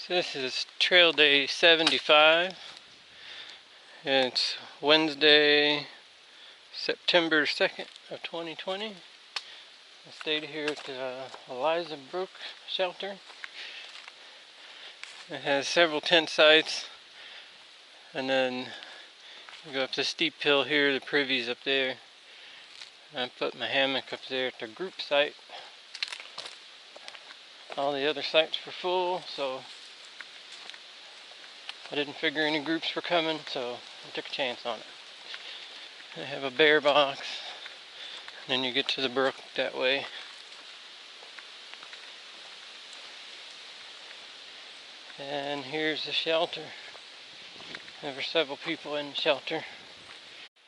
So this is trail day 75. It's Wednesday, September 2nd of 2020. I stayed here at the Eliza Brook shelter. It has several tent sites, and then you go up the steep hill here, the privy's up there. I put my hammock up there at the group site. All the other sites were full, so I didn't figure any groups were coming, so I took a chance on it. They have a bear box, and then you get to the brook that way. And here's the shelter. There were several people in the shelter.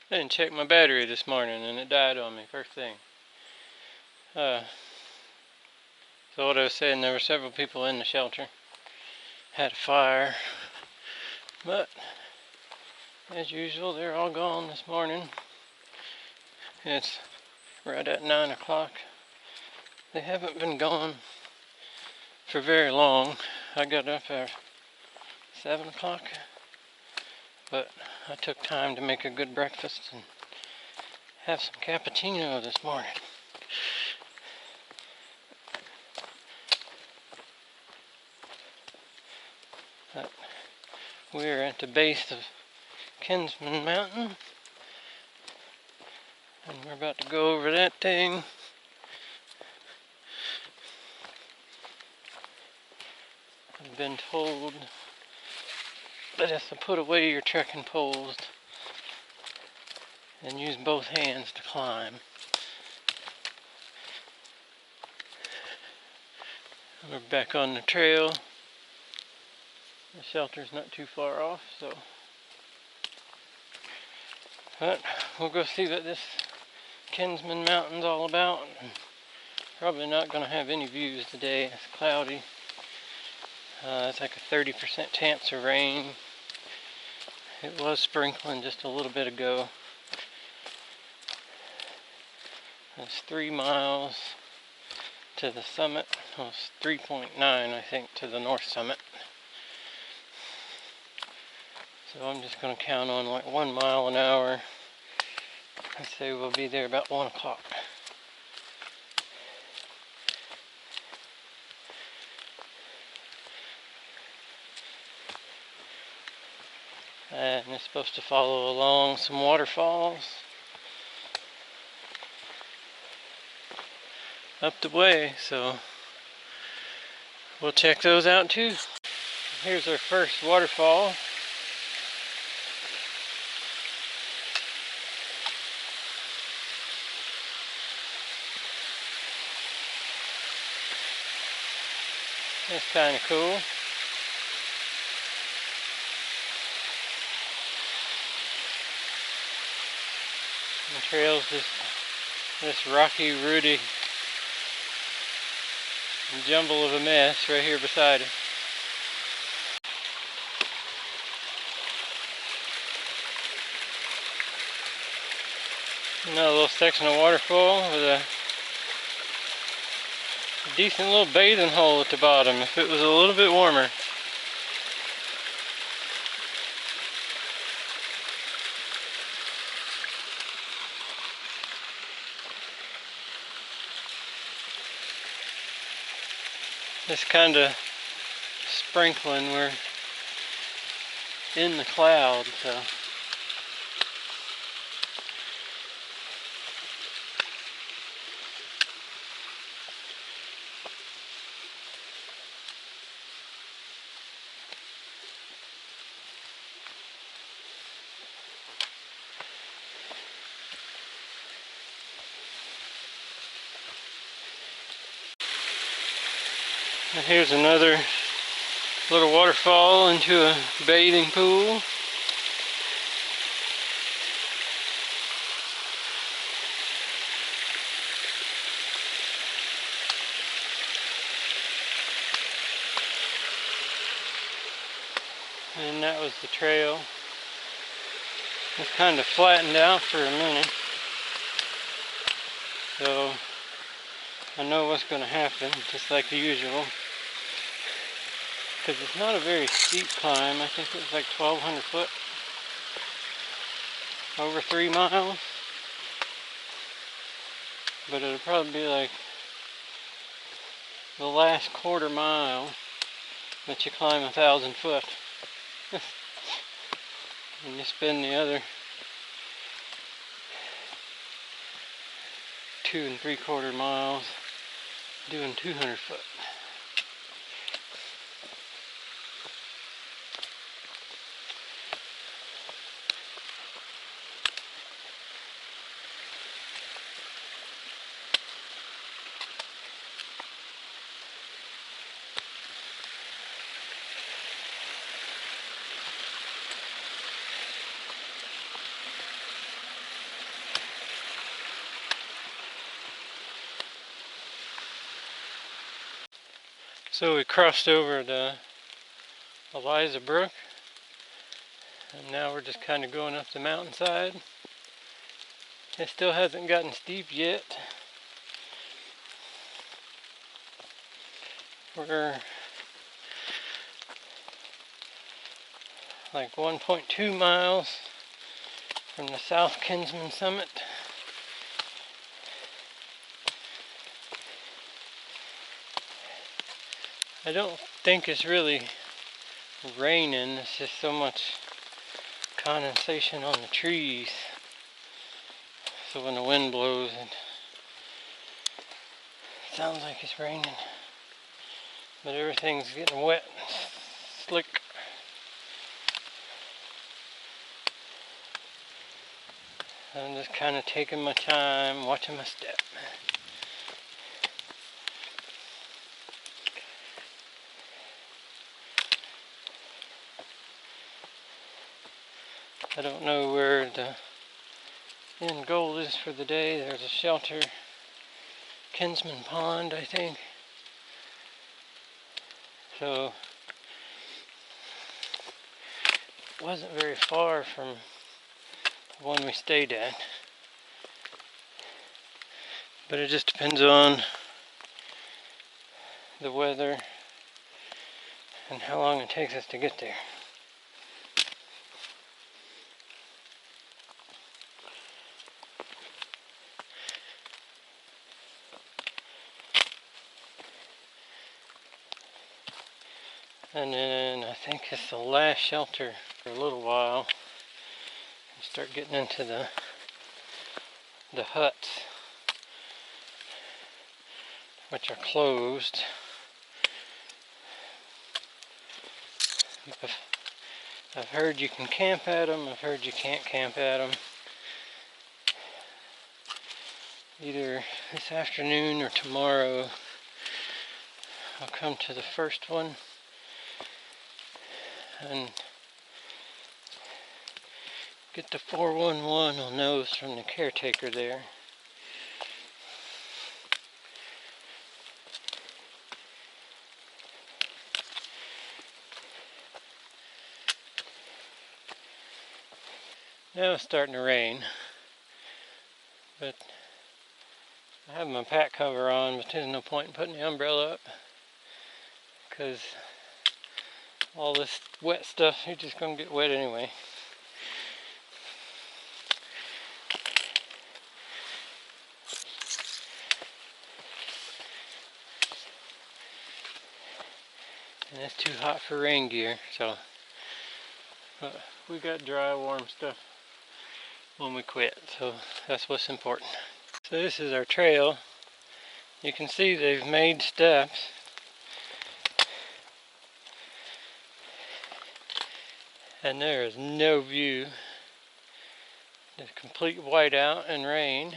I didn't check my battery this morning and it died on me first thing. So what I was saying, there were several people in the shelter. Had a fire. But as usual, they're all gone this morning. It's right at 9 o'clock. They haven't been gone for very long. I got up at 7 o'clock. But I took time to make a good breakfast and have some cappuccino this morning. But we're at the base of Kinsman Mtn, and we're about to go over that thing. I've been told that if to put away your trekking poles and use both hands to climb. We're back on the trail. The shelter's not too far off, so. But we'll go see what this Kinsman Mtn's all about. Probably not going to have any views today. It's cloudy. It's like a 30% chance of rain. It was sprinkling just a little bit ago. It's 3 miles to the summit. Well, it's 3.9, I think, to the north summit. So I'm just going to count on like 1 mile an hour. I'd say we'll be there about 1 o'clock. And it's supposed to follow along some waterfalls up the way, so we'll check those out too. Here's our first waterfall. That's kind of cool. The trail's just this rocky, rooty jumble of a mess right here beside it. Another little section of waterfall with a decent little bathing hole at the bottom if it was a little bit warmer. It's kind of sprinkling. We're in the cloud, so. And here's another little waterfall into a bathing pool. And that was the trail. It's kind of flattened out for a minute. So I know what's going to happen, just like usual. because it's not a very steep climb. I think it's like 1,200 foot, over 3 miles. But it'll probably be like the last quarter mile that you climb 1,000 foot. And you spend the other 2 3/4 miles doing 200 foot. So we crossed over the Eliza Brook, and now we're just kind of going up the mountainside. It still hasn't gotten steep yet. We're like 1.2 miles from the South Kinsman summit. I don't think it's really raining, it's just so much condensation on the trees. So when the wind blows, it sounds like it's raining. But everything's getting wet and slick. I'm just kind of taking my time, watching my step. I don't know where the end goal is for the day. There's a shelter, Kinsman Pond, I think. So it wasn't very far from the one we stayed at. But it just depends on the weather and how long it takes us to get there. And then I think it's the last shelter for a little while. You start getting into the huts, which are closed. I've heard you can camp at them, I've heard you can't camp at them. Either this afternoon or tomorrow I'll come to the first one and get the 411 on those from the caretaker there. Now it's starting to rain, but I have my pack cover on, but there's no point in putting the umbrella up because all this wet stuff, you're just going to get wet anyway. And it's too hot for rain gear, so we got dry, warm stuff when we quit, so that's what's important. So this is our trail. You can see they've made steps. And there is no view. There's complete whiteout and rain.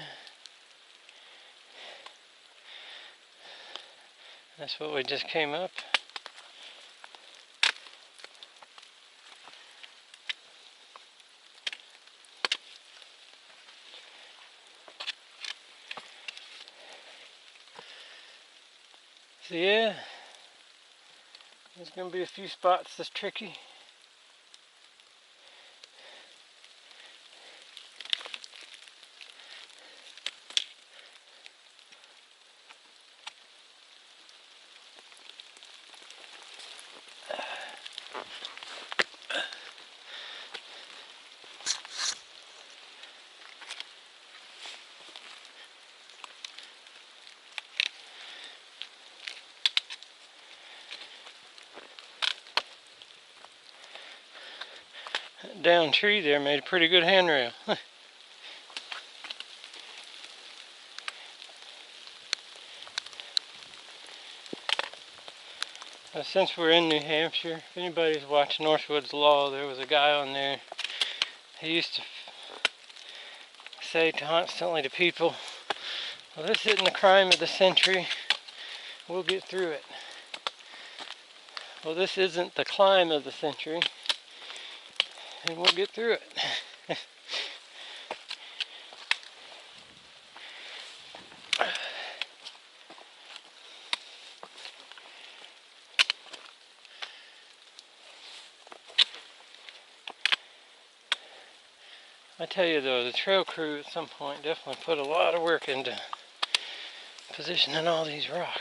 That's what we just came up. So yeah, there's going to be a few spots that's tricky. down tree there made a pretty good handrail. Since we're in New Hampshire, if anybody's watched Northwood's Law, there was a guy on there. He used to say constantly to people, well, this isn't the crime of the century, we'll get through it. Well, this isn't the climb of the century, and we'll get through it. I tell you though, the trail crew at some point definitely put a lot of work into positioning all these rocks.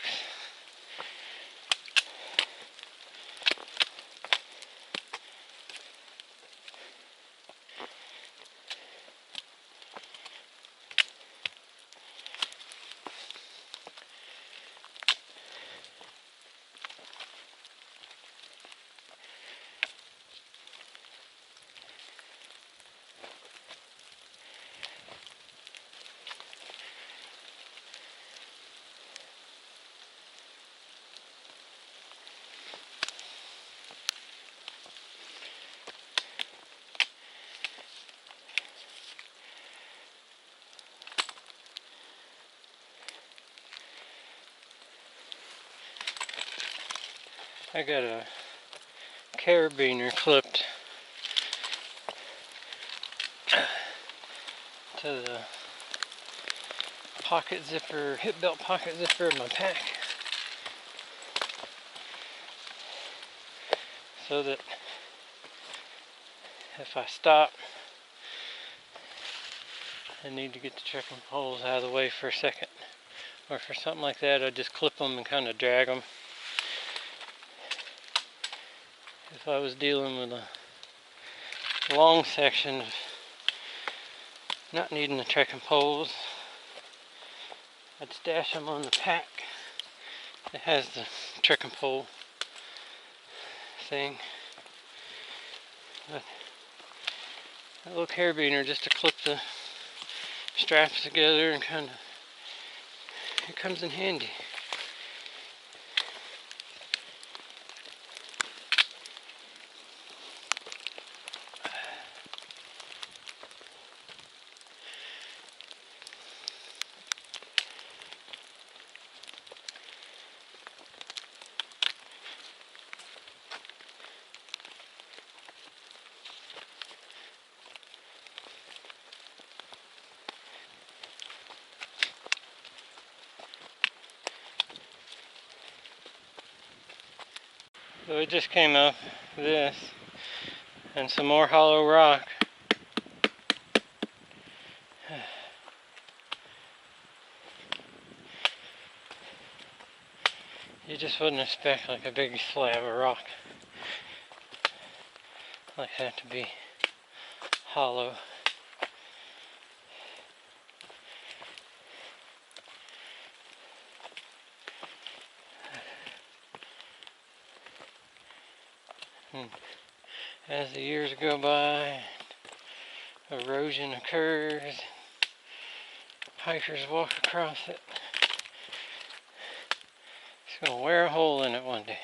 I got a carabiner clipped to the pocket zipper, hip belt pocket zipper of my pack, so that if I stop and need to get the trekking poles out of the way for a second, or for something like that, I just clip them and kind of drag them. If I was dealing with a long section of not needing the trekking poles, I'd stash them on the pack that has the trekking pole thing. But that little carabiner just to clip the straps together and kind of, it comes in handy. So it just came up this and some more hollow rock. You just wouldn't expect like a big slab of rock like that to be hollow. And as the years go by, erosion occurs, hikers walk across it. It's going to wear a hole in it one day.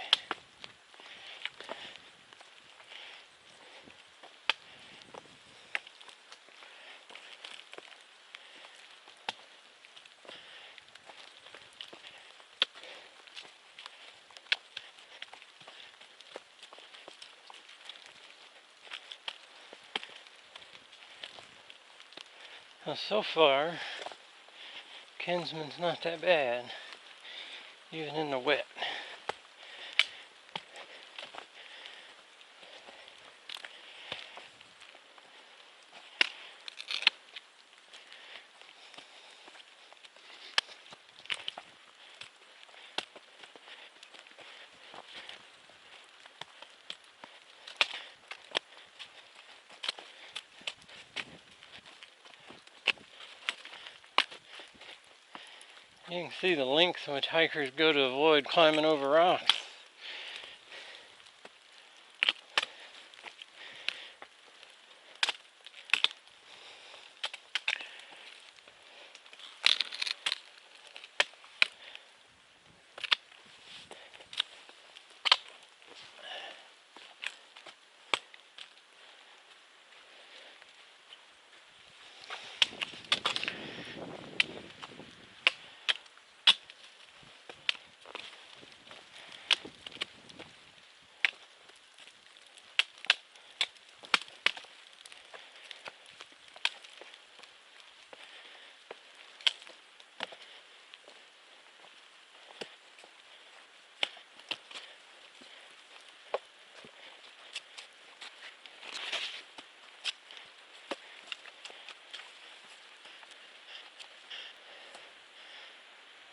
Well, so far, Kinsman's not that bad, even in the wet. You can see the lengths which hikers go to avoid climbing over rocks.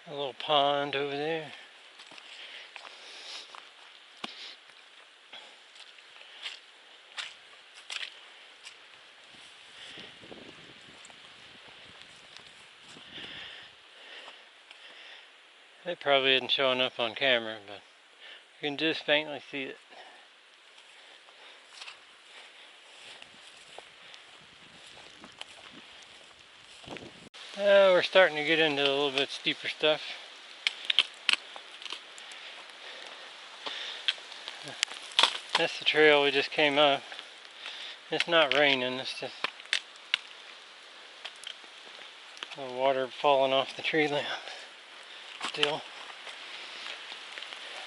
A little pond over there. It probably isn't showing up on camera, but you can just faintly see it. We're starting to get into a little bit steeper stuff. That's the trail we just came up. It's not raining, it's just the water falling off the tree limb still.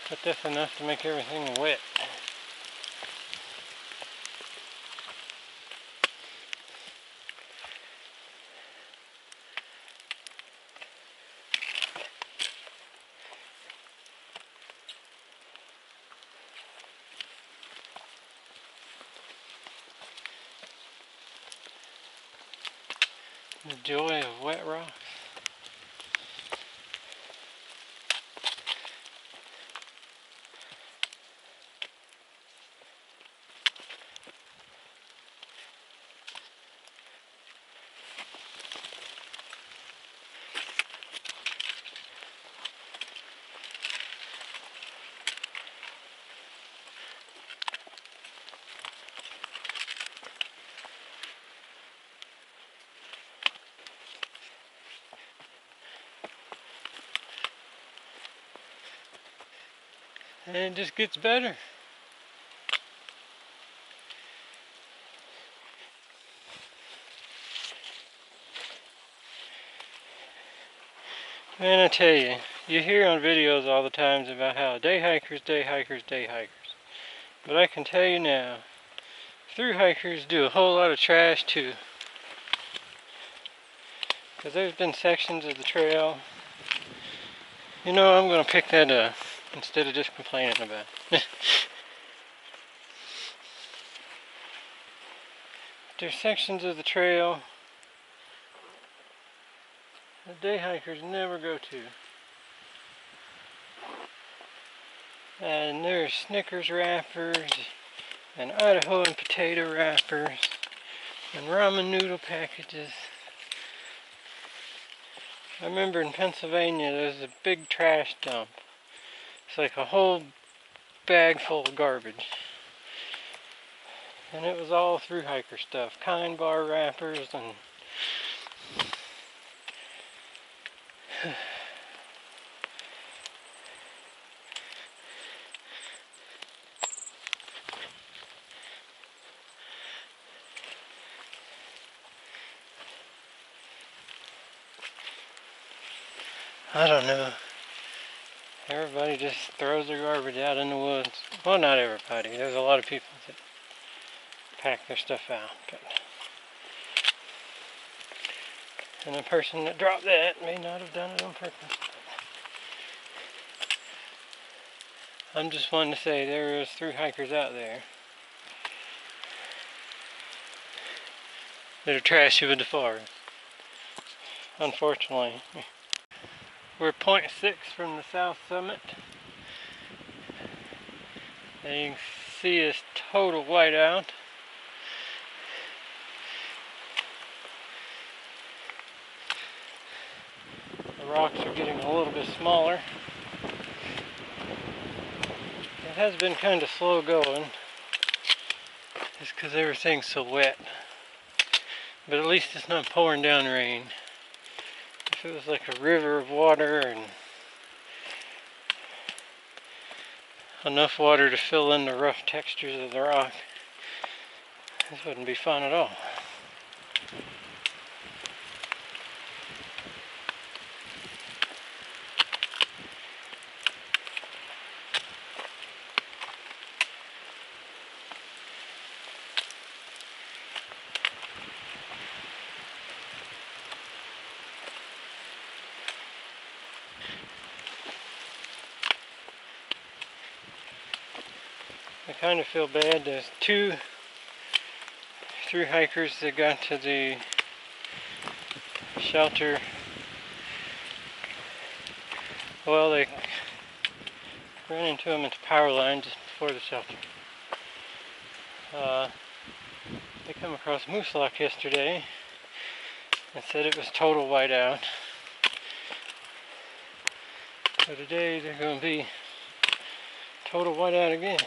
But that's enough to make everything wet. The joy of wet rocks. And it just gets better. And I tell you, you hear on videos all the times about how day hikers, day hikers, day hikers. But I can tell you now, through hikers do a whole lot of trash too. Because there's been sections of the trail. You know, I'm going to pick that up instead of just complaining about it. There's sections of the trail that day hikers never go to. And there's Snickers wrappers, and Idaho and potato wrappers, and ramen noodle packages. I remember in Pennsylvania there's a big trash dump. It's like a whole bag full of garbage. And it was all through hiker stuff. Kind bar wrappers and I don't know. Everybody just throws their garbage out in the woods. Well, not everybody. There's a lot of people that pack their stuff out. But and the person that dropped that may not have done it on purpose. I'm just wanting to say there is through hikers out there that are trashy with the forest. Unfortunately. We're 0.6 from the south summit. And you can see this total whiteout. The rocks are getting a little bit smaller. It has been kind of slow going, just because everything's so wet. But at least it's not pouring down rain. If it was like a river of water and enough water to fill in the rough textures of the rock, this wouldn't be fun at all. I kind of feel bad. There's two through hikers that got to the shelter Well, they ran into them at the power line just before the shelter. They come across moose lock yesterday and said it was total whiteout. So today they're going to be total whiteout again.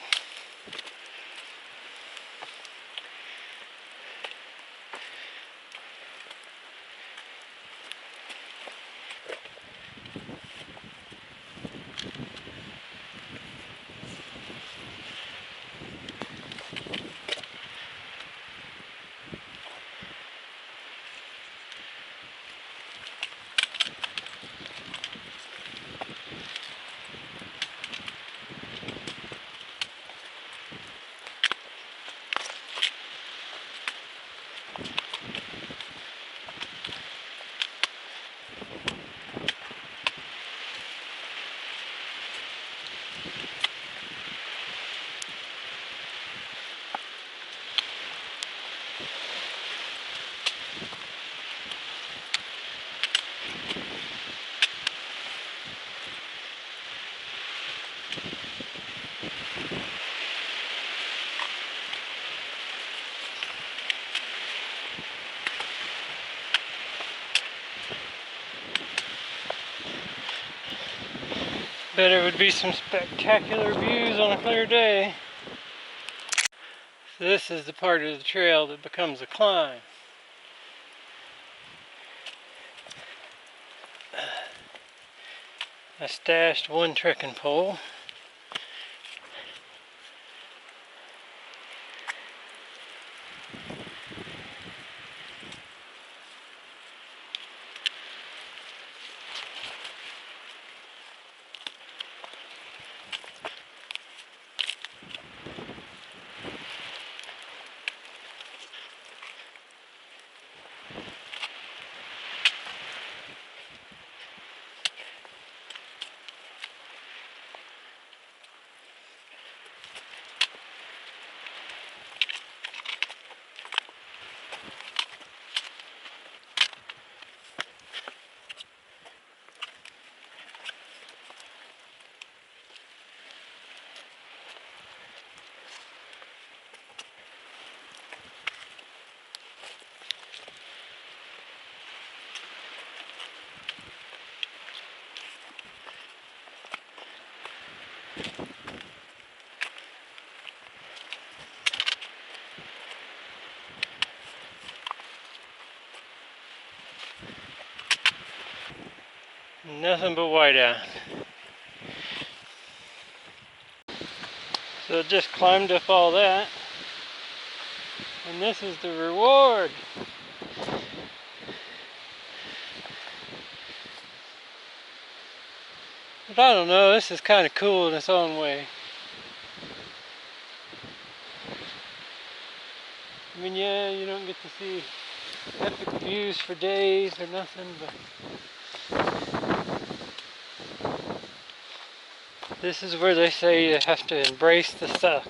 Bet it would be some spectacular views on a clear day. So this is the part of the trail that becomes a climb. I stashed one trekking pole. Nothing but whiteout. So I just climbed up all that, and this is the reward. But I don't know, this is kind of cool in its own way. I mean, yeah, you don't get to see epic views for days or nothing, but this is where they say you have to embrace the suck.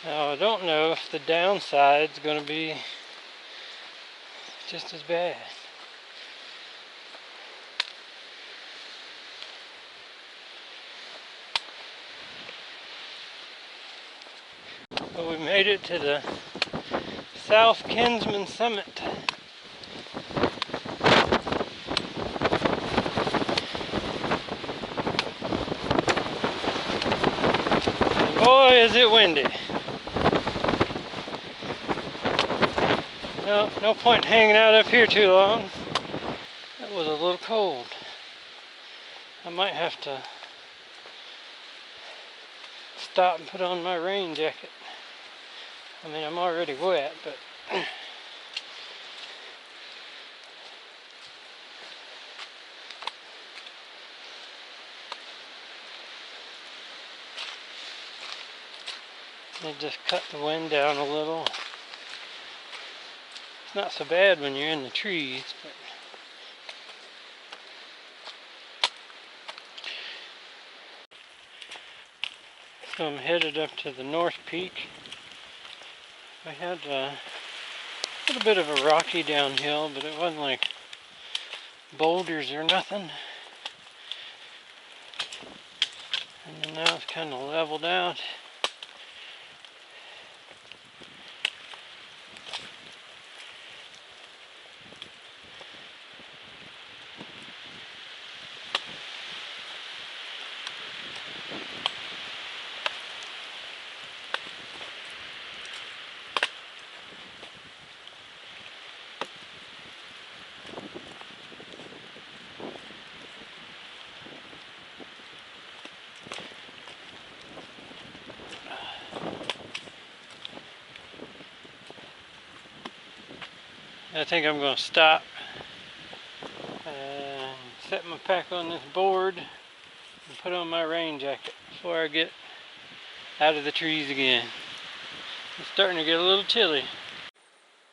Now I don't know if the downside's going to be just as bad. made it to the South Kinsman Summit. And boy, is it windy. No point hanging out up here too long. That was a little cold. I might have to stop and put on my rain jacket. I mean, I'm already wet, but they just cut the wind down a little. It's not so bad when you're in the trees, but so I'm headed up to the North Peak. I had a little bit of a rocky downhill, but it wasn't like boulders or nothing. And then now it's kind of leveled out. I think I'm going to stop and set my pack on this board and put on my rain jacket before I get out of the trees again. It's starting to get a little chilly.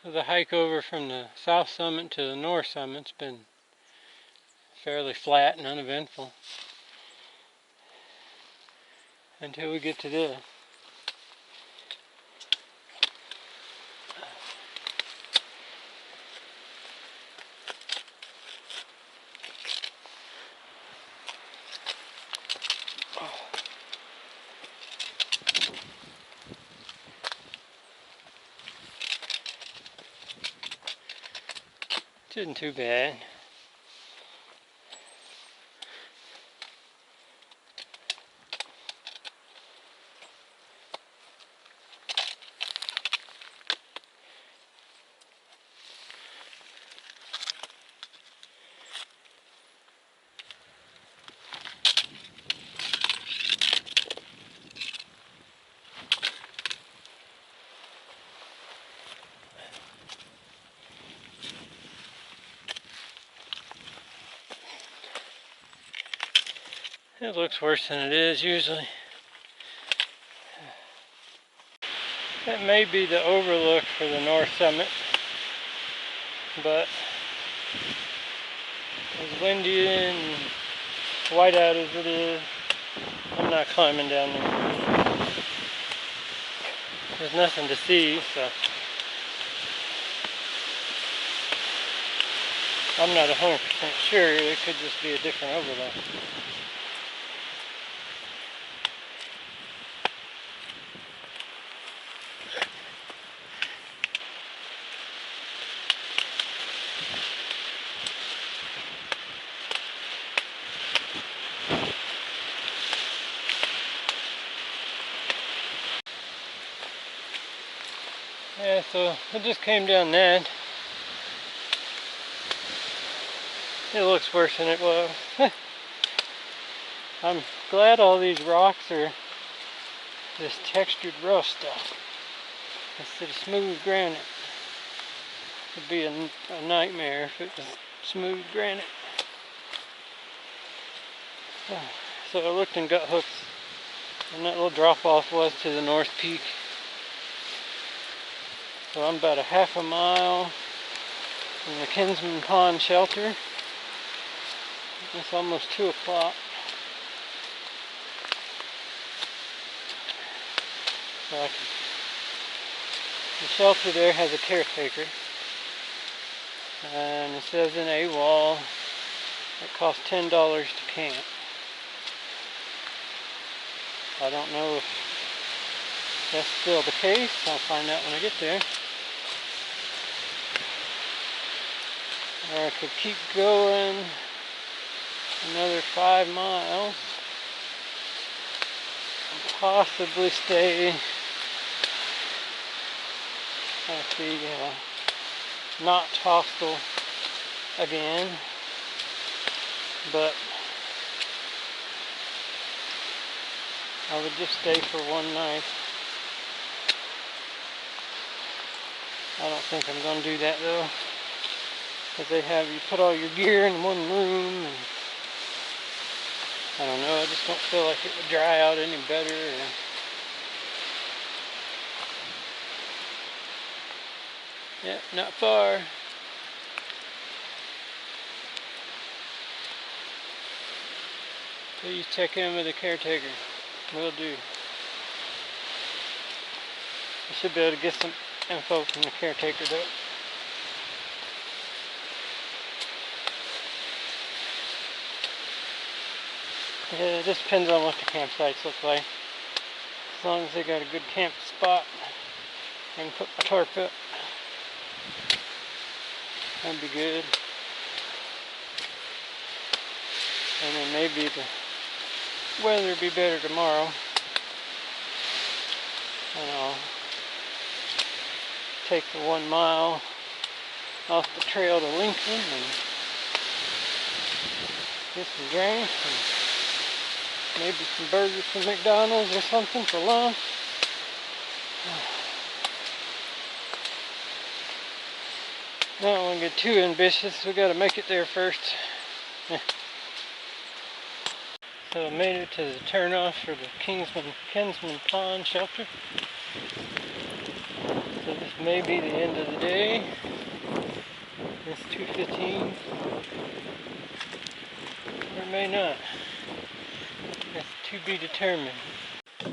So the hike over from the south summit to the north summit's been fairly flat and uneventful until we get to this. It isn't too bad. It looks worse than it is usually. That may be the overlook for the north summit, but as windy and whiteout as it is, I'm not climbing down there. There's nothing to see, so I'm not 100% sure. It could just be a different overlook. Yeah, so it just came down that. It looks worse than it was. I'm glad all these rocks are this textured rough stuff instead of smooth granite. It'd be a nightmare if it was smooth granite. So I looked in gut hooks, and that little drop off was to the North Peak. So I'm about a half a mile from the Kinsman Pond shelter. It's almost 2 o'clock. So the shelter there has a caretaker. And it says in a wall it costs $10 to camp. I don't know if that's still the case. I'll find out when I get there. Or I could keep going another 5 miles and possibly stay at the not hostel again, but I would just stay for one night. I don't think I'm going to do that though, because they have you put all your gear in one room, and I don't know, I just don't feel like it would dry out any better. Yeah, not far. Please check in with the caretaker. Will do. I should be able to get some info from the caretaker though. Yeah, it just depends on what the campsites look like. As long as they got a good camp spot, I can put my tarp up. That'd be good. And then maybe the weather will be better tomorrow. And I'll take the 1 mile off the trail to Lincoln and get some drinks and maybe some burgers from McDonald's or something for lunch. I don't want to get too ambitious. We got to make it there first. So I made it to the turnoff for the Kinsman Pond shelter. So this may be the end of the day. It's 2:15. Or it may not. It's to be determined. So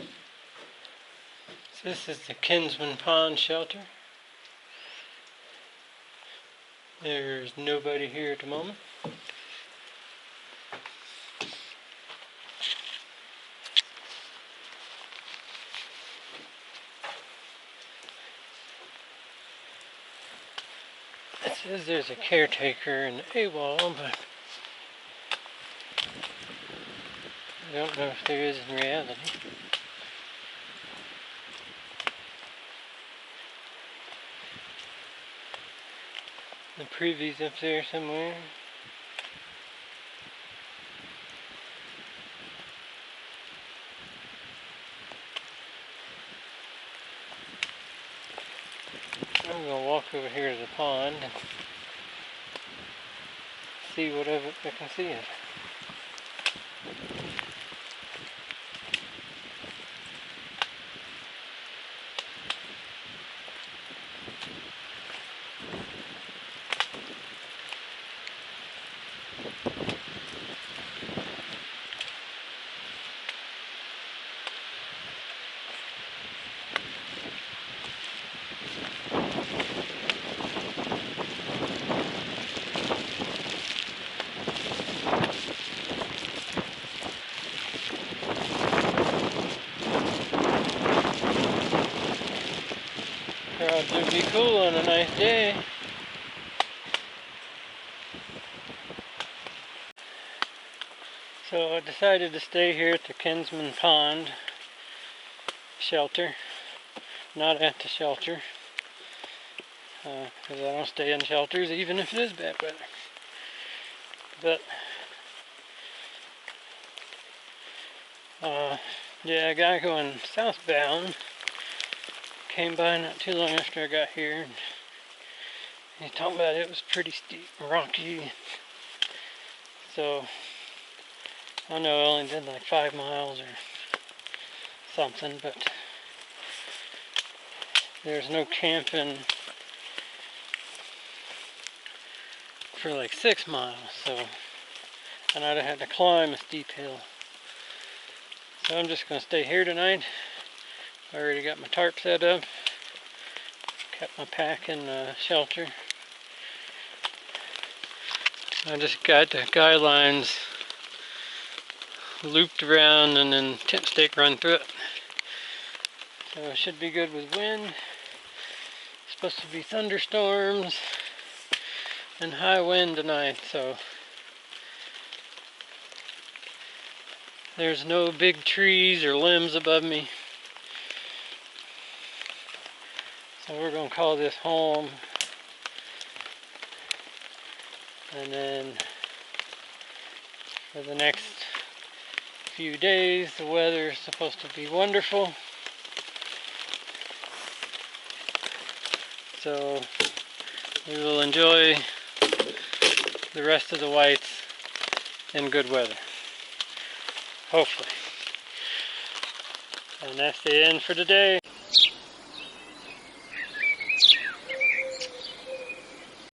this is the Kinsman Pond shelter. There's nobody here at the moment. It says there's a caretaker in the AWOL, but I don't know if there is in reality. The preview's up there somewhere. I'm gonna walk over here to the pond and see whatever I can see it. It would be cool on a nice day. So I decided to stay here at the Kinsman Pond shelter, not at the shelter, because I don't stay in shelters even if it is bad weather. But yeah, a guy going southbound came by not too long after I got here, and he talked about it was pretty steep and rocky. So I know I only did like 5 miles or something, but there's no camping for like 6 miles, so and I'd have had to climb a steep hill. So I'm just going to stay here tonight. I already got my tarp set up, kept my pack in the shelter. I just got the guy lines looped around and then tent stake run through it. So it should be good with wind. It's supposed to be thunderstorms and high wind tonight, so there's no big trees or limbs above me. So we're going to call this home. And then for the next few days, the weather is supposed to be wonderful. So we will enjoy the rest of the whites in good weather. Hopefully. And that's the end for today.